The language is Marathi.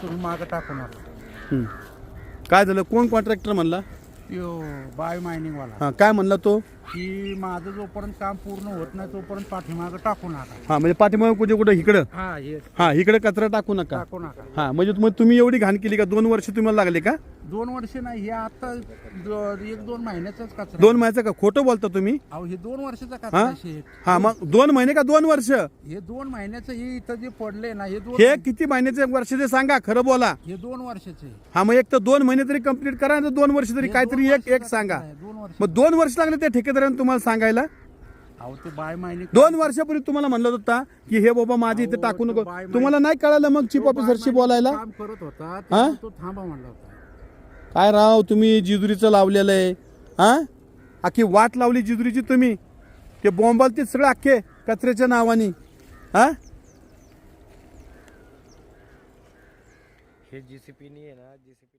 तुम्ही मागं टाकून आला. हं. काय झालं? कोण कॉन्ट्रॅक्टर म्हणला? यो बाय मायनिंगवाला हां, काय म्हणला तो? की माझं जोपर्यंत काम पूर्ण होत नाही तोपर्यंत पाठीमागं टाकू नका. हां, म्हणजे पाठीमागे कुठे कुठे इकडं? हा हे हां, इकडे कचरा टाकू नका. टाकू नका. हां, म्हणजे मग तुम्ही एवढी घाण केली का? 2 वर्ष तुम्हाला लागले का? 2 वर्ष नाही, हे आता 1-2 महिन्याचाच कचरा. 2 महिन्याचं का? खोटं बोलता तुम्ही? अहो हे 2 वर्षाचा हां कचरा शेत. हां, मग 2 महिने का 2 वर्ष? हे 2 महिन्याचं हे इथं जे पडले ना हे 2 हे किती महिन्याचे वर्षाचे सांगा, खरं बोला. हे 2 वर्षाचे. हा, मग एक तर 2 महिने तरी कंप्लीट करा ना, 2 वर्ष तरी हे काहीतरी 2 एक वर्षाचा सांगा. कचरा आहे, 2 वर्ष. मग 2 वर्ष लागले त्या ठेकेदाराने तुम्हाला सांगायला? अहो ते बाय मायनिंग 2 वर्षापूर्वी तुम्हाला म्हणलं होता की हे बाबा माझे इथे अहो, टाकू तो नको. बाय माय- तुम्हाला नाही कळालं मग चीफ तो बाय ऑफिसरशी मायनिंग बोलायला? काम करत होता हां? तेव्हा तो थांबा म्हणला होता. काय राव तुम्ही जिजुरीचं लावलेलं आहे? हा, अख्खी वाट लावली जिजुरीची तुम्ही. ते बॉम्बाल ते सगळं अख्खे कचऱ्याच्या नावाने. हा, हे जीसीपी आहे ना, जीसीपी